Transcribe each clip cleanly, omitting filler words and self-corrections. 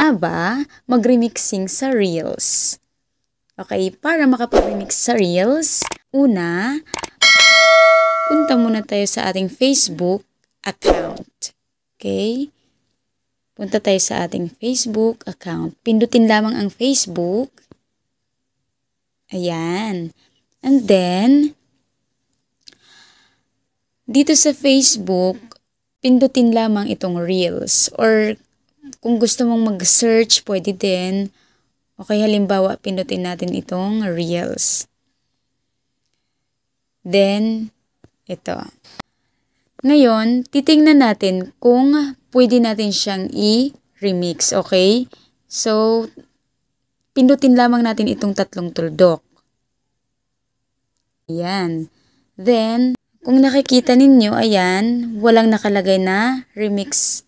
nga ba mag-remixing sa Reels? Okay, para makapag-remix sa Reels, una, punta muna tayo sa ating Facebook account. Okay? Punta tayo sa ating Facebook account. Pindutin lamang ang Facebook. Ayan. And then, dito sa Facebook, pindutin lamang itong Reels. Or kung gusto mong mag-search, pwede din. Okay, halimbawa, pindutin natin itong Reels. Then, ito. Ngayon, titingnan natin kung pwede natin siyang i-remix, okay? So, pindutin lamang natin itong tatlong tuldok. Ayan. Then, kung nakikita ninyo, ayan, walang nakalagay na remix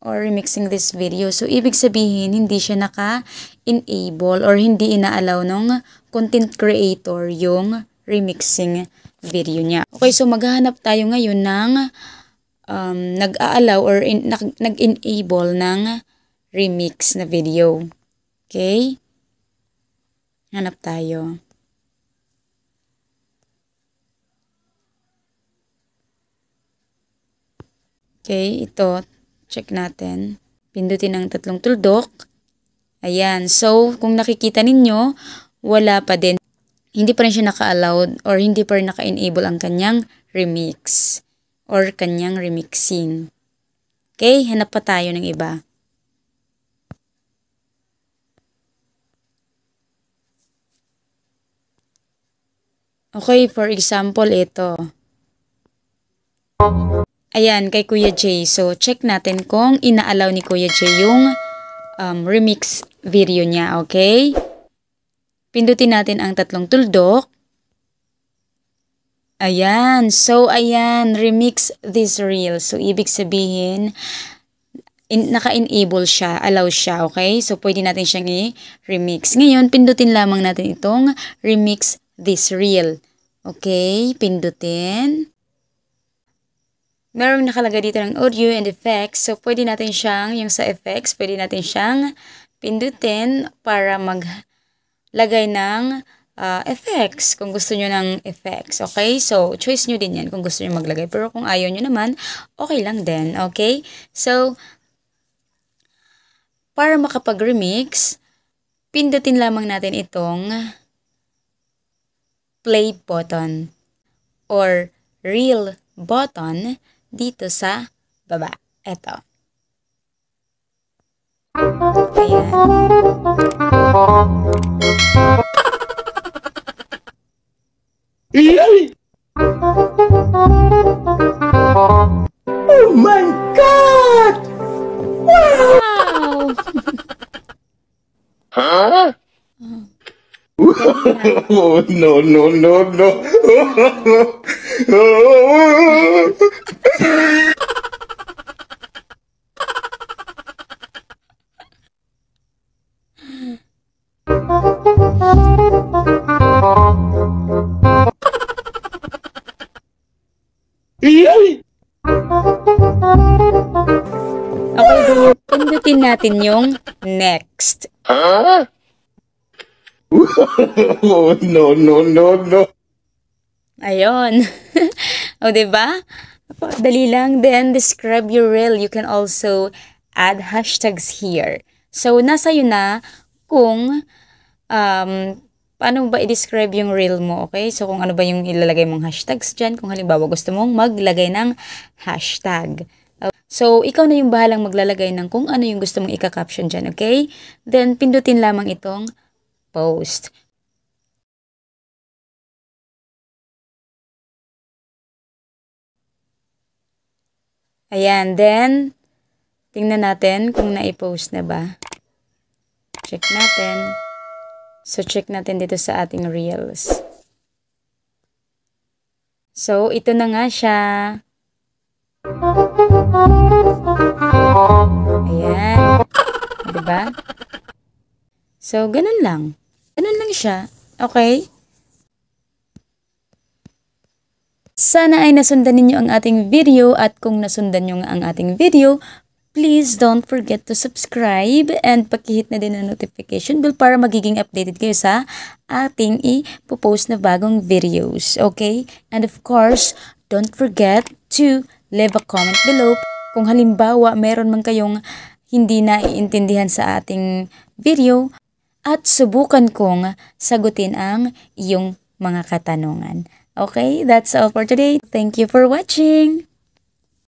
or remixing this video. So, ibig sabihin, hindi siya naka-enable or hindi ina-allow ng content creator yung remixing video niya. Okay, so maghahanap tayo ngayon ng nag-a-allow or nag-enable ng remix na video. Okay? Hanap tayo. Okay, ito. Check natin. Pindutin ang tatlong tuldok. Ayan. So, kung nakikita ninyo, wala pa din. Hindi pa rin siya naka-allowed or hindi pa rin naka-enable ang kanyang remix or kanyang remixing. Okay, hanap pa tayo ng iba. Okay, for example, ito. Ayan, kay Kuya Jay. So, check natin kung ina-allow ni Kuya Jay yung remix video niya, okay? Pindutin natin ang tatlong tuldok. Ayan. So, ayan. Remix this reel. So, ibig sabihin, naka-enable siya. Allow siya. Okay? So, pwede natin siyang i-remix. Ngayon, pindutin lamang natin itong remix this reel. Okay? Pindutin. Merong nakalagay dito ng audio and effects. So, pwede natin siyang, yung sa effects, pwede natin siyang pindutin para lagay ng effects kung gusto nyo ng effects. Okay? So, choice nyo din yan kung gusto nyo maglagay. Pero kung ayaw nyo naman, okay lang din. Okay? So, para makapag-remix, pindutin lamang natin itong play button or reel button dito sa baba. Ito. Ayan. Oh my God! Wow! Huh? Oh, no, no, no, no. Okay, pindutin natin yung next. Huh? Oh, no, no, no, no. Ayun. O, diba? Dali lang. Then, describe your reel. You can also add hashtags here. So, nasa yun na kung paano ba i-describe yung reel mo, okay? So, kung ano ba yung ilalagay mong hashtags dyan. Kung halimbawa gusto mong maglagay ng hashtag. So, ikaw na yung bahalang maglalagay ng kung ano yung gusto mong ika-caption dyan, okay? Then, pindutin lamang itong post. Ayan, then, tingnan natin kung na-post na ba. Check natin. So, check natin dito sa ating reels. So, ito na nga siya. Ayan. Diba? So, ganun lang. Ganun lang siya. Okay? Sana ay nasundan ninyo ang ating video at kung nasundan nyo nga ang ating video, please don't forget to subscribe and pakihit na din ang notification bell para magiging updated kayo sa ating ipopost na bagong videos. Okay? And of course, don't forget to leave a comment below kung halimbawa meron man kayong hindi naiintindihan sa ating video at subukan kong sagutin ang iyong mga katanungan. Okay, that's all for today. Thank you for watching.